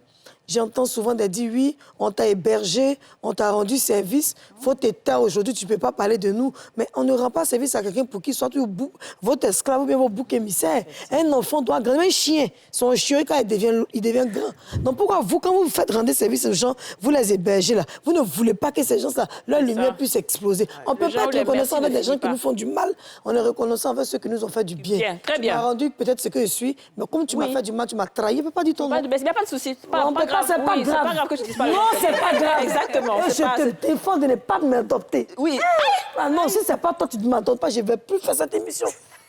J'entends souvent des dire, oui, on t'a hébergé, on t'a rendu service, faut te taire aujourd'hui, tu ne peux pas parler de nous. Mais on ne rend pas service à quelqu'un pour qu'il soit votre esclave ou bien votre bouc émissaire. Un enfant doit grandir, un chien, son chien, quand il devient grand. Donc pourquoi vous, quand vous faites rendre service aux gens, vous les hébergez là, vous ne voulez pas que ces gens-là, leur lumière puisse exploser. On ne peut pas être reconnaissant avec des gens qui nous font du mal, on est reconnaissant avec ceux qui nous ont fait du bien. Très bien. Tu m'as rendu peut-être ce que je suis, mais comme tu m'as fait du mal, tu m'as trahi, je ne peux pas dire ton nom. Il n'y a pas de souci. C'est pas grave. C'est pas grave que je dise pas. Non, c'est pas grave. Exactement. Je te défends de ne pas m'adopter. Oui. Ah non, si c'est pas toi, tu ne m'adoptes pas, je ne vais plus faire cette émission.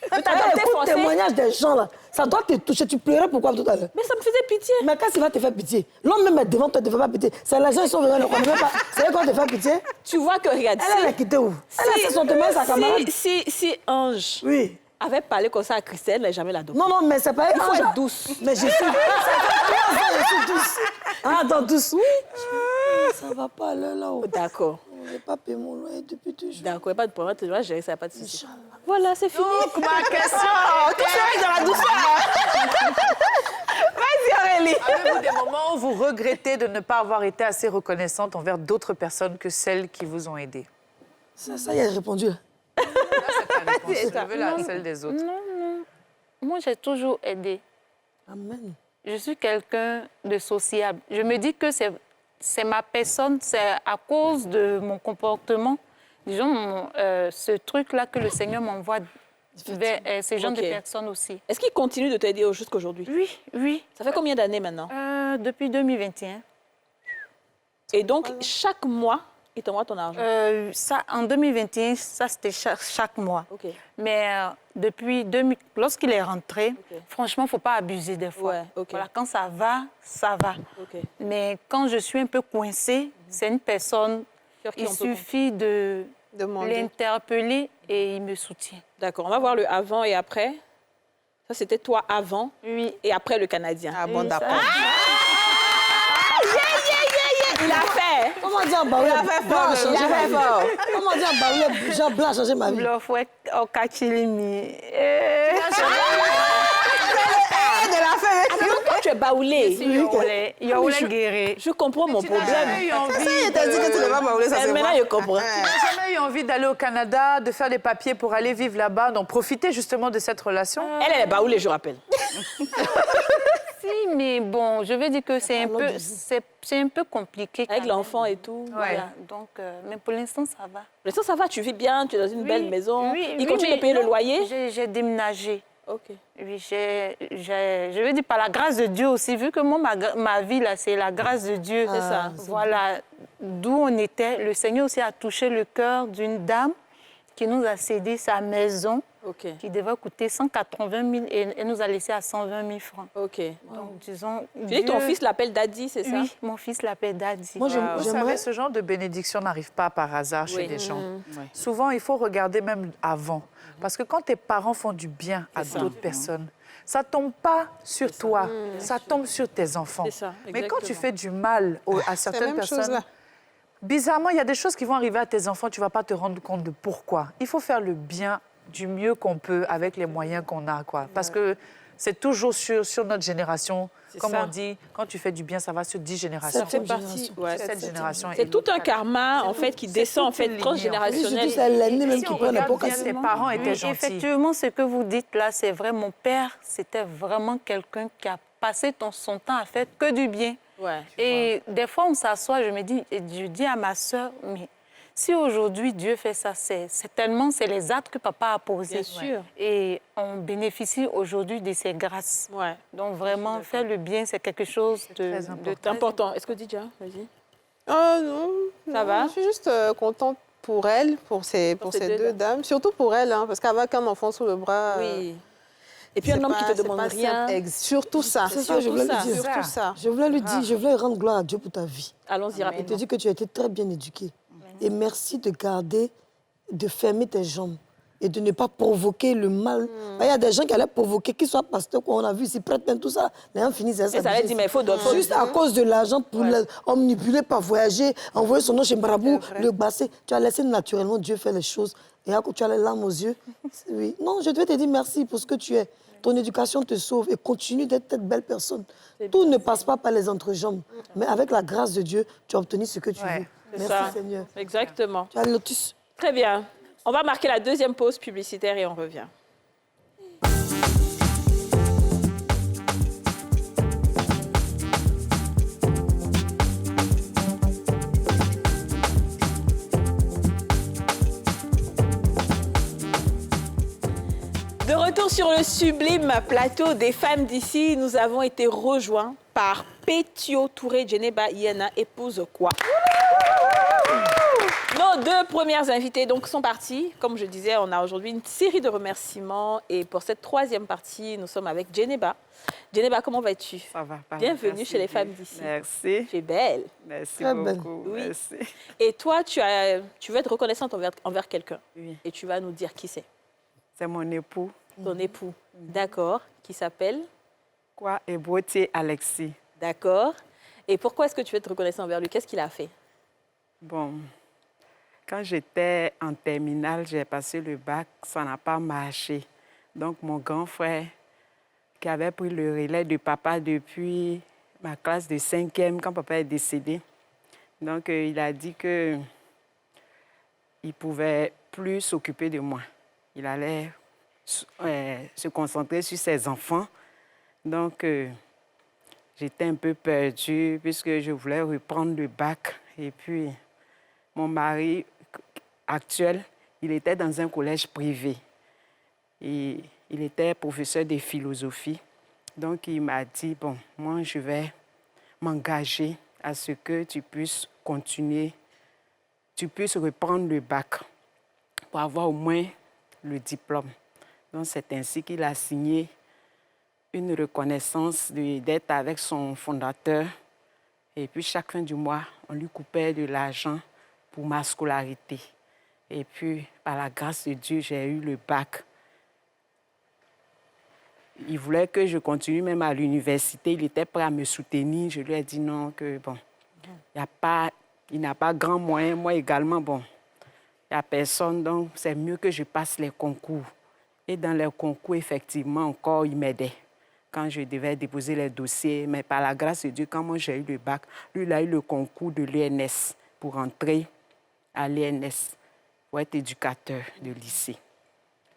Mais t'adopter écoute forcé. Le témoignage des gens là, ça doit te toucher. Tu pleurais pourquoi tout à l'heure? Mais ça me faisait pitié. Mais quand il va te faire pitié, l'homme même est devant toi, ne te fait pas pitié. C'est les gens qui sont venus, ne connaissent pas. C'est eux qui te fait pitié. Tu vois que, regarde, Elle a quitté où? Elle a fait son témoignage à sa camarade. Si Ange Oui. avait parlé comme ça à Christelle, elle n'allait jamais l'adopter. Non, non, mais c'est pas... Il faut être douce. Mais je suis... je suis douce. Ah, dans douce. Oui. Ça va pas là-haut. D'accord. Je n'ai pas payé mon loyer depuis toujours. D'accord, il n'y a pas de problème, tu vas gérer ça, pas de souci. Voilà, c'est fini. Donc, ma question... Tout ça est dans la douceur. Vas-y, Aurélie. Avez-vous des moments où vous regrettez de ne pas avoir été assez reconnaissante envers d'autres personnes que celles qui vous ont aidé? Ça, il a répondu. Là, c'est ta réponse. Je veux celle des autres. Non, non. Moi, j'ai toujours aidé. Amen. Je suis quelqu'un de sociable. Je me dis que c'est ma personne, c'est à cause de mon comportement, disons, ce truc-là que le Seigneur m'envoie vers ces genres de personnes aussi. Est-ce qu'il continue de t'aider jusqu'à aujourd'hui? Oui, oui. Ça fait combien d'années maintenant? Depuis 2021. Et donc, chaque mois, il t'envoie ton argent? Ça, en 2021, ça, c'était chaque mois. Okay. Mais depuis lorsqu'il est rentré, franchement, il ne faut pas abuser des fois. Ouais, okay. Voilà, quand ça va, ça va. Okay. Mais quand je suis un peu coincée, c'est une personne, il suffit de l'interpeller et il me soutient. D'accord, on va voir le avant et après. Ça, c'était toi avant. Oui. Et après, le Canadien. Ah bon, d'accord. Il a fait. Comment dire Baoulé Blanc a changé ma vie? Comment dire Baoulé Jean Blanc a changé ma vie? Blofoué au Kachilimi. Quand tu es baoulé, je comprends mon problème. Il t'a dit que tu n'es pas baoulé, ça se voit. Maintenant, je comprends. Tu n'as jamais eu envie d'aller au Canada, de faire des papiers pour aller vivre là-bas, donc profiter justement de cette relation? Elle est baoulée, je rappelle. Si, mais bon, je veux dire que c'est un peu compliqué. Avec l'enfant et tout. Voilà, donc, mais pour l'instant, ça va. Pour l'instant, ça va, tu vis bien, tu es dans une belle maison. Oui, Il continue de payer le loyer? J'ai déménagé. OK. Oui, je veux dire par la grâce de Dieu aussi, vu que moi, ma vie, là, c'est la grâce de Dieu. C'est ça. Voilà, d'où on était. Le Seigneur aussi a touché le cœur d'une dame qui nous a cédé sa maison, qui devait coûter 180 000 et elle nous a laissé à 120 000 francs. OK. Donc, disons... Tu dis que ton fils l'appelle Daddy, c'est ça? Oui, mon fils l'appelle Daddy. Moi, vous savez, ce genre de bénédiction n'arrive pas par hasard chez les gens. Souvent, il faut regarder même avant. Parce que quand tes parents font du bien à d'autres personnes, ça ne tombe pas sur toi, ça tombe sur tes enfants. Ça, mais quand tu fais du mal à certaines personnes, bizarrement, il y a des choses qui vont arriver à tes enfants, tu ne vas pas te rendre compte de pourquoi. Il faut faire le bien du mieux qu'on peut avec les moyens qu'on a, quoi. Parce que c'est toujours sur notre génération. Comme on dit, quand tu fais du bien, ça va sur 10 générations. Ça fait partie. Cette génération. C'est tout un karma, en fait, qui descend, en fait, transgénérationnel. C'est l'année même qui prend n'importe quel. Tes parents étaient gentils. Effectivement, ce que vous dites là, c'est vrai. Mon père, c'était vraiment quelqu'un qui a passé son temps à faire que du bien. Ouais, et des fois, on s'assoit, je dis à ma soeur, mais si aujourd'hui Dieu fait ça, c'est les actes que papa a posés. Bien sûr. Et on bénéficie aujourd'hui de ces grâces. Ouais. Donc vraiment, faire le bien, c'est quelque chose de très important. Est-ce que Didia, vas-y. Non. Ça va? Je suis juste contente pour elle, pour ces deux dames. Surtout pour elle, hein, parce qu'avec un enfant sous le bras... Oui. Et puis un homme qui ne te demande rien. Surtout ça. C'est ça, je voulais lui dire. Surtout ça. Je voulais lui dire, je voulais rendre gloire à Dieu pour ta vie. Allons-y rapidement. Il te dit que tu as été très bien éduquée. Et merci de garder, de fermer tes jambes. et de ne pas provoquer le mal. Il y a des gens qui allaient provoquer, qu'ils soient pasteurs, quoi, on a vu ici, prêtres, même tout ça. Les gens finissent Et ça allait dire, mais il faut d'autres. juste à cause de l'argent pour omnibuler, pas voyager, envoyer son nom chez Marabout, le basser. Tu as laissé naturellement Dieu faire les choses. Et là, quand tu as les larmes aux yeux, oui. Non, je devais te dire merci pour ce que tu es. Ton éducation te sauve et continue d'être cette belle personne. Tout ne passe pas par les entrejambes. Mais avec la grâce de Dieu, tu as obtenu ce que tu veux. Merci Seigneur. Exactement. Tu as le lotus. Très bien. On va marquer la deuxième pause publicitaire et on revient. De retour sur le sublime plateau des femmes d'ici, nous avons été rejoints par Pétio Touré Djeneba Iena, épouse quoi. Nos deux premières invitées donc sont parties. Comme je disais, on a aujourd'hui une série de remerciements. Et pour cette troisième partie, nous sommes avec Djeneba. Djeneba, comment vas-tu? Ça va pas. Bienvenue chez les femmes d'ici. Merci. Tu es belle. Merci Très beaucoup. Oui. Merci. Et toi, tu veux être reconnaissante envers quelqu'un. Oui. Et tu vas nous dire qui c'est. C'est mon époux. Ton époux. D'accord. Qui s'appelle? Quoi? Et Brottier Alexis. D'accord. Et pourquoi est-ce que tu veux être reconnaissant envers lui? Qu'est-ce qu'il a fait? Bon, quand j'étais en terminale, j'ai passé le bac, ça n'a pas marché. Donc, mon grand frère, qui avait pris le relais de papa depuis ma classe de 5e, quand papa est décédé, donc il a dit qu'il ne pouvait plus s'occuper de moi. Il allait se concentrer sur ses enfants. Donc, j'étais un peu perdue puisque je voulais reprendre le bac. Et puis, mon mari actuel, il était dans un collège privé. Et il était professeur de philosophie. Donc, il m'a dit, bon, moi, je vais m'engager à ce que tu puisses continuer, tu puisses reprendre le bac pour avoir au moins le diplôme. Donc, c'est ainsi qu'il a signé une reconnaissance d'être avec son fondateur. Et puis, chaque fin du mois, on lui coupait de l'argent pour ma scolarité. Et puis, par la grâce de Dieu, j'ai eu le bac. Il voulait que je continue même à l'université. Il était prêt à me soutenir. Je lui ai dit non, que bon, il n'a pas grand moyen. Moi également, bon, il n'y a personne. Donc, c'est mieux que je passe les concours. Et dans les concours, effectivement, encore, il m'aidait quand je devais déposer les dossiers. Mais par la grâce de Dieu, quand moi j'ai eu le bac, lui, il a eu le concours de l'ENS pour entrer à l'ENS, pour être éducateur de lycée.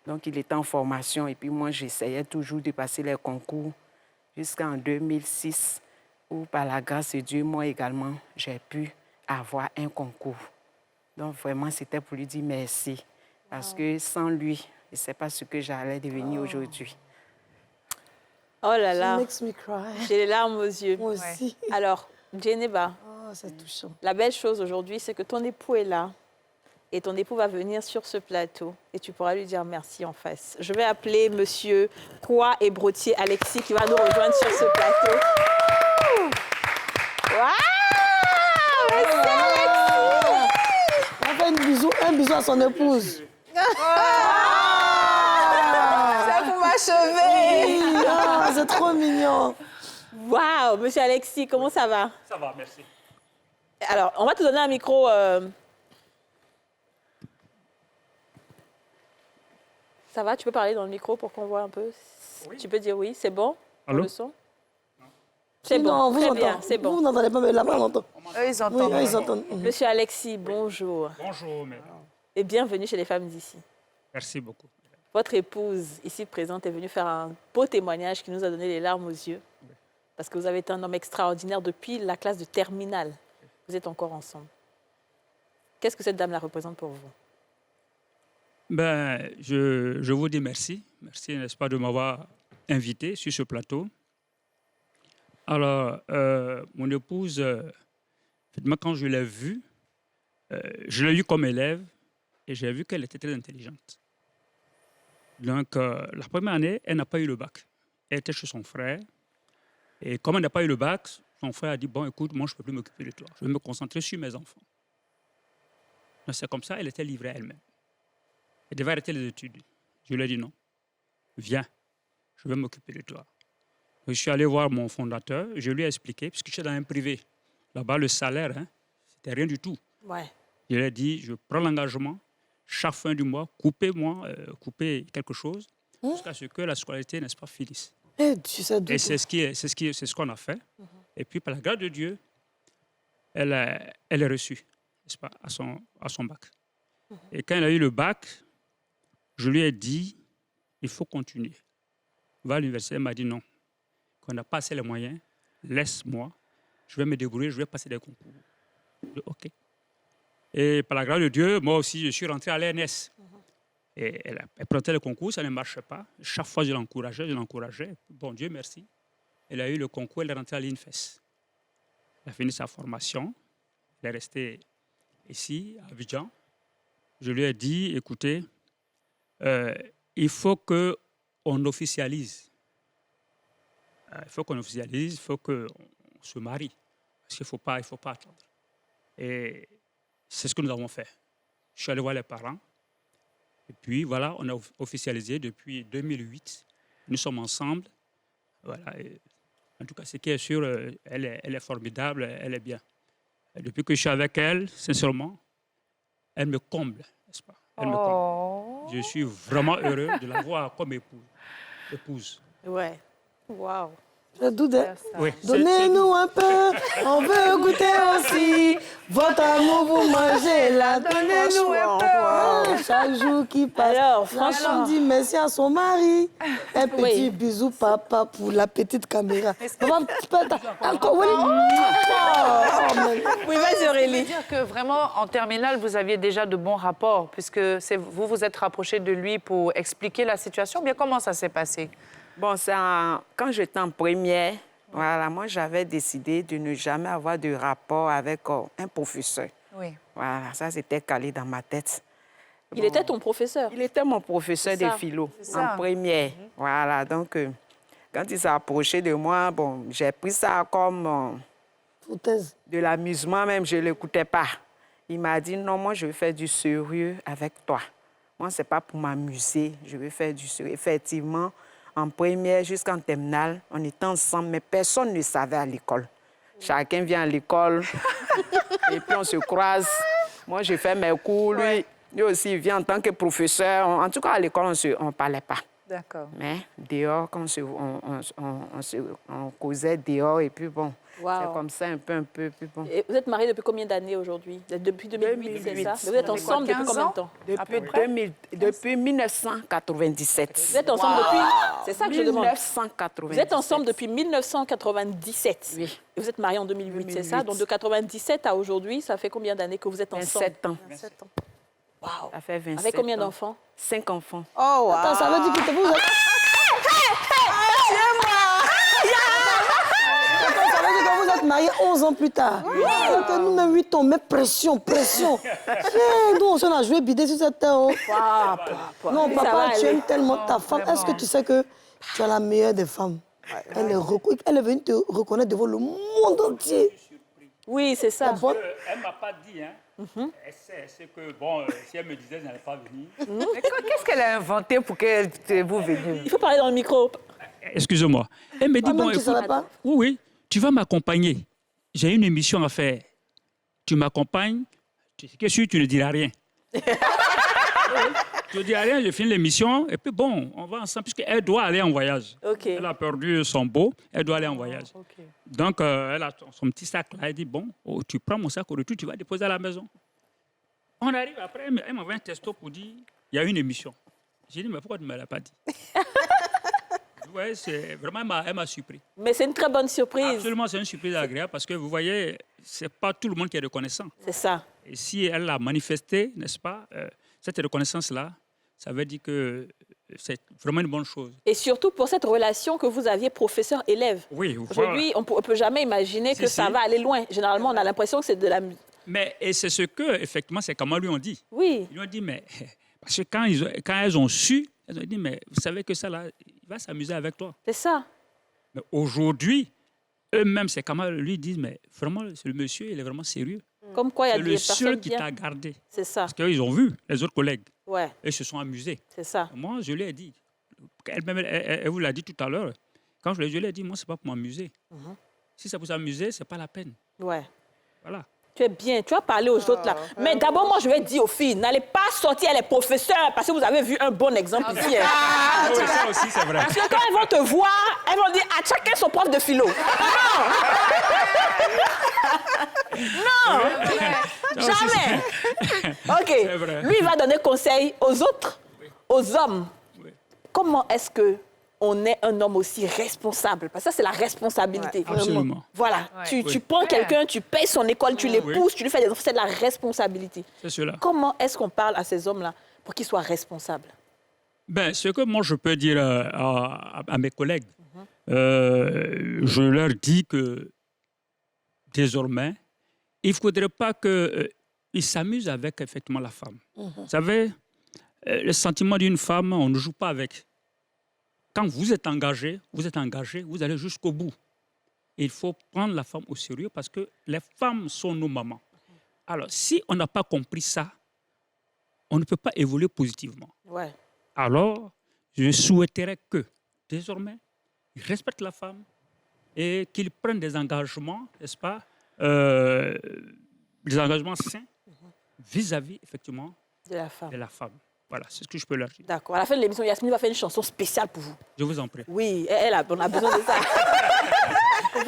Donc, il était en formation et puis moi, j'essayais toujours de passer les concours jusqu'en 2006 où, par la grâce de Dieu, moi également, j'ai pu avoir un concours. Donc, vraiment, c'était pour lui dire merci. Parce que sans lui, je ne sais pas ce que j'allais devenir aujourd'hui. Oh là là, Makes me cry. j'ai les larmes aux yeux. Moi aussi. Alors, Djeneba, C'est touchant. la belle chose aujourd'hui, c'est que ton époux est là. Et ton époux va venir sur ce plateau et tu pourras lui dire merci en face. Je vais appeler monsieur Kwa et Brottier Alexis qui va nous rejoindre sur ce plateau. Waouh! Merci Alexis! On fait un bisou à son épouse. Ça pour m'achever. C'est trop mignon. Waouh! Monsieur Alexis, comment ça va? Ça va, merci. Alors, on va te donner un micro. Ça va? Tu peux parler dans le micro pour qu'on voit un peu? Oui. Tu peux dire oui, c'est bon? Allô? Pour le son? C'est bon, Non, vous très entendez. bien, c'est bon. Vous n'entendez pas, mais là-bas, on entend. Eux, ils entendent. Oui, ils entendent. Monsieur Alexis, bonjour. Bonjour, mesdames. Et bienvenue chez les femmes d'ici. Merci beaucoup. Votre épouse, ici présente, est venue faire un beau témoignage qui nous a donné les larmes aux yeux. Parce que vous avez été un homme extraordinaire depuis la classe de terminale. Vous êtes encore ensemble. Qu'est-ce que cette dame-là représente pour vous? Ben, je vous dis merci. Merci, n'est-ce pas, de m'avoir invité sur ce plateau. Alors, mon épouse, effectivement, quand je l'ai vue, je l'ai eue comme élève et j'ai vu qu'elle était très intelligente. Donc, la première année, elle n'a pas eu le bac. Elle était chez son frère. Et comme elle n'a pas eu le bac, son frère a dit, bon, écoute, moi, je ne peux plus m'occuper de toi. Je vais me concentrer sur mes enfants. Donc, c'est comme ça, elle était livrée à elle-même. Elle devait arrêter les études. Je lui ai dit non. Viens, je vais m'occuper de toi. Je suis allé voir mon fondateur, je lui ai expliqué, puisque je suis dans un privé. Là-bas, le salaire, c'était rien du tout. Ouais. Je lui ai dit, je prends l'engagement, chaque fin du mois, coupez quelque chose, jusqu'à ce que la scolarité, n'est-ce pas, finisse. Et c'est ce qu'on a fait. Et puis, par la grâce de Dieu, elle est reçue, n'est-ce pas, à son bac. Et quand elle a eu le bac, je lui ai dit, il faut continuer. Va à l'université, elle m'a dit non. Quand on n'a pas assez les moyens, laisse-moi, je vais me débrouiller, je vais passer des concours. OK. Et par la grâce de Dieu, moi aussi, je suis rentré à l'ENS. Et elle prenait le concours, ça ne marchait pas. Chaque fois, je l'encourageais. Bon, Dieu merci. Elle a eu le concours, elle est rentrée à l'INFES. Elle a fini sa formation. Elle est restée ici, à Abidjan. Je lui ai dit, écoutez, il faut qu'on officialise. Il faut qu'on officialise, il faut qu'on se marie. Parce qu'il ne faut pas attendre. Et c'est ce que nous avons fait. Je suis allé voir les parents. Et puis, voilà, on a officialisé depuis 2008. Nous sommes ensemble. Voilà. Et en tout cas, ce qui est sûr, elle est formidable, elle est bien. Et depuis que je suis avec elle, sincèrement, elle me comble, n'est-ce pas? Elle me comble. Je suis vraiment heureux de la voir comme épouse. Ouais. Waouh. Je doute. Oui, Donnez-nous un peu, on veut goûter aussi. Votre amour, vous mangez là. Donnez-nous un peu. Chaque jour qui passe, alors, la femme dit merci à son mari. Un petit bisou, papa, pour la petite caméra. Encore, oui, vas-y, Aurélie. Ça veut dire que vraiment, en terminale, vous aviez déjà de bons rapports, puisque vous vous êtes rapproché de lui pour expliquer la situation. Bien, comment ça s'est passé? Bon, quand j'étais en première, voilà, moi, j'avais décidé de ne jamais avoir de rapport avec un professeur. Oui. Voilà, ça, c'était calé dans ma tête. Il était ton professeur? Il était mon professeur de philo, en première. Voilà, donc, quand il s'est approché de moi, bon, j'ai pris ça comme de l'amusement même, je ne l'écoutais pas. Il m'a dit, non, moi, je veux faire du sérieux avec toi. Moi, ce n'est pas pour m'amuser, je veux faire du sérieux. Effectivement, en première jusqu'en terminale, on était ensemble, mais personne ne savait à l'école. Chacun vient à l'école et puis on se croise. Moi, je fais mes cours, lui aussi, il vient en tant que professeur. En tout cas, à l'école, on ne parlait pas. D'accord. Mais dehors, quand on causait dehors, et puis bon, c'est comme ça un peu. Puis bon. Et vous êtes mariés depuis combien d'années aujourd'hui? Depuis 2008, c'est ça? Mais vous êtes ensemble depuis combien de temps? Depuis 1997. Vous êtes ensemble depuis... C'est ça que je demande. 1997. Vous êtes ensemble depuis 1997. Oui. Et vous êtes mariés en 2008, c'est ça? Donc de 97 à aujourd'hui, ça fait combien d'années que vous êtes ensemble? 27 ans. 27 ans. Waouh. Ça fait 27 Avec combien d'enfants? 5 enfants. Oh, wow. Attends, ça veut dire que vous êtes... Ça veut dire que vous êtes mariés 11 ans plus tard. Donc nous-mêmes 8 ans, mais pression. Nous, on a joué bidé sur cette terre. Non, papa, tu aimes tellement ta femme. Est-ce que tu sais que tu es la meilleure des femmes? Elle est venue te reconnaître devant le monde entier. Oui, c'est ça. Elle ne m'a pas dit, hein. Elle sait que, bon, si elle me disait, je n'allais pas venir. Mais qu'est-ce qu'elle a inventé pour que vous veniez? Il faut parler dans le micro. Excusez-moi. Elle me dit, bon, tu savais pas? Oui, tu vas m'accompagner. J'ai une émission à faire. Tu m'accompagnes, tu sais que sûr, tu ne diras rien. Tu ne diras rien, je finis l'émission, et puis bon, on va ensemble, puisqu'elle doit aller en voyage. Okay. Elle a perdu son beau, elle doit aller en voyage. Okay. Donc, elle a son petit sac là, elle dit, bon, tu prends mon sac au retour, tu vas déposer à la maison. On arrive après, elle m'envoie un texto pour dire, il y a une émission. J'ai dit, mais pourquoi tu ne me l'as pas dit? Oui, c'est vraiment, elle m'a surpris. Mais c'est une très bonne surprise. Absolument, c'est une surprise agréable parce que vous voyez, ce n'est pas tout le monde qui est reconnaissant. C'est ça. Et si elle l'a manifesté, n'est-ce pas, cette reconnaissance-là, ça veut dire que c'est vraiment une bonne chose. Et surtout pour cette relation que vous aviez professeur-élève. Oui, aujourd'hui, on ne peut jamais imaginer que ça va aller loin. Généralement, on a l'impression que c'est de la... Mais et c'est ce que, effectivement, c'est comment lui ont dit. Oui. Ils lui ont dit, mais... Parce que quand elles ont su, elles ont dit, mais vous savez que ça, là, il va s'amuser avec toi. C'est ça. Mais aujourd'hui, eux-mêmes, c'est comment lui disent, mais vraiment, le monsieur, il est vraiment sérieux. Comme quoi, il y a C'est des le personnes seul qui bien. t'a gardé. C'est ça. Parce qu'ils ont vu les autres collègues. Ouais. Et ils se sont amusés. C'est ça. Moi, je lui ai dit. Elle vous l'a dit tout à l'heure. Quand je lui ai dit, moi, ce n'est pas pour m'amuser. Si c'est pour s'amuser, ce n'est pas la peine. Ouais. Voilà. Tu es bien, tu as parlé aux autres là. Mais d'abord, moi, je vais dire aux filles, n'allez pas sortir les professeurs parce que vous avez vu un bon exemple ici. Ah oui, ça aussi, c'est vrai. Parce que quand elles vont te voir, elles vont dire à chacun son prof de philo. Non. Jamais. OK. Vrai. Lui, il va donner conseil aux autres, aux hommes. Comment est-ce que on est un homme aussi responsable? Parce que ça, c'est la responsabilité. Absolument. Voilà. Ouais. Tu prends quelqu'un, tu payes son école, tu l'épouses, tu lui fais des enfants. C'est de la responsabilité. C'est cela. Comment est-ce qu'on parle à ces hommes-là pour qu'ils soient responsables? Ben, ce que moi, je peux dire à mes collègues, je leur dis que désormais, il ne faudrait pas qu'ils s'amusent avec effectivement la femme. Vous savez, le sentiment d'une femme, on ne joue pas avec. Quand vous êtes engagé, vous allez jusqu'au bout. Et il faut prendre la femme au sérieux parce que les femmes sont nos mamans. Alors, si on n'a pas compris ça, on ne peut pas évoluer positivement. Ouais. Alors, je souhaiterais que, désormais, ils respectent la femme et qu'ils prennent des engagements, n'est-ce pas, des engagements sains vis-à-vis, effectivement, de la femme. Voilà, c'est ce que je peux leur dire. D'accord. À la fin de l'émission, Yasmine va faire une chanson spéciale pour vous. Je vous en prie. Oui, on a besoin de ça. Oui,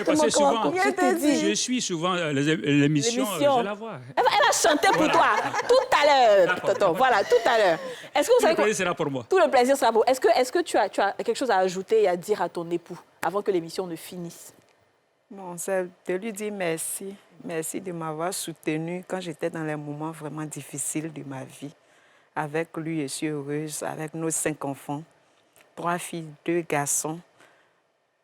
parce que souvent, je suis souvent l'émission, je la vois. Elle a chanté pour toi tout à l'heure. Tonton. Voilà, tout à l'heure. Est-ce que vous savez tout le plaisir sera pour moi. Tout le plaisir sera pour vous. Est-ce que tu as quelque chose à ajouter et à dire à ton époux avant que l'émission ne finisse? Bon, c'est de lui dire merci. Merci de m'avoir soutenue quand j'étais dans les moments vraiment difficiles de ma vie. Avec lui, je suis heureuse, avec nos 5 enfants, 3 filles, 2 garçons.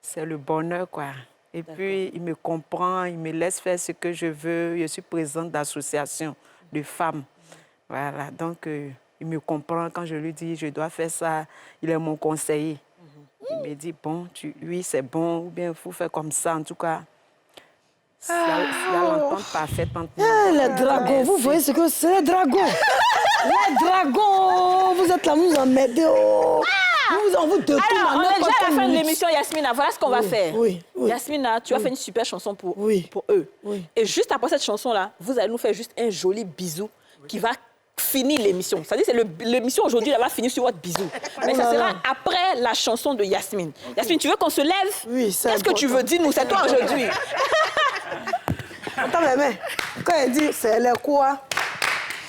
C'est le bonheur, quoi. Et puis, il me comprend, il me laisse faire ce que je veux. Je suis présidente d'association de femmes. Voilà, donc il me comprend quand je lui dis je dois faire ça. Il est mon conseiller. Il me dit, bon, oui, c'est bon, ou bien il faut faire comme ça. En tout cas, il y a l'entente parfaite entre nous. Les dragons, vous voyez ce que c'est, les dragons? Les dragons, vous êtes là, vous en mettez. On vous détourne. Alors, on est déjà à la fin de l'émission, Yasmina. Voilà ce qu'on va faire. Oui. Yasmina, tu as fait une super chanson pour eux. Oui. Et juste après cette chanson-là, vous allez nous faire juste un joli bisou qui va finir l'émission. C'est-à-dire que l'émission aujourd'hui, elle va finir sur votre bisou. Mais ça sera après la chanson de Yasmine. Yasmine, tu veux qu'on se lève? Oui, c'est Qu'est-ce que tu veux? Dis-nous, c'est toi aujourd'hui. Attends, mais quand elle dit c'est les quoi?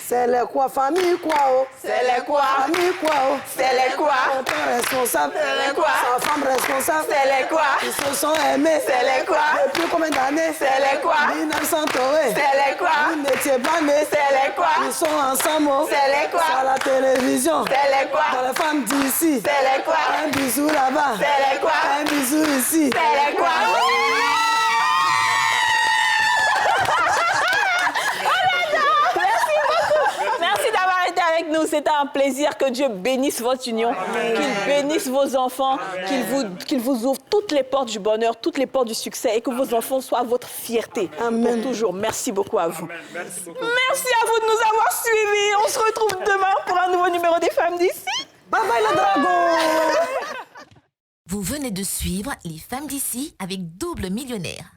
C'est les quoi? Famille quoi? Oh? C'est les quoi? Famille quoi? Oh? C'est les quoi? Tonton responsable. C'est les quoi? Sa femme responsable. C'est les quoi? Ils se sont aimés. C'est les quoi? Depuis combien d'années? C'est les quoi? 1900 torés. C'est les quoi? Vous n'étiez pas nés. C'est les quoi? Ils sont ensemble. Oh? C'est les quoi? À la télévision. C'est les quoi? Dans les femmes d'ici. C'est les quoi? Un bisou là-bas. C'est les quoi? Un bisou ici. C'est les quoi? Avec nous, c'était un plaisir. Que Dieu bénisse votre union, qu'il bénisse vos enfants, qu'il vous ouvre toutes les portes du bonheur, toutes les portes du succès et que vos enfants soient votre fierté. Amen. Pour toujours. Merci beaucoup à vous. Amen. Merci beaucoup. Merci à vous de nous avoir suivis. On se retrouve demain pour un nouveau numéro des Femmes d'ici. Bye bye le dragon. Vous venez de suivre Les Femmes d'ici avec Double Millionnaire.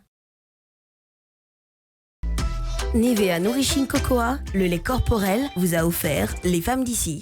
Nivea Nourishing Cocoa, le lait corporel, vous a offert Les Femmes d'ici.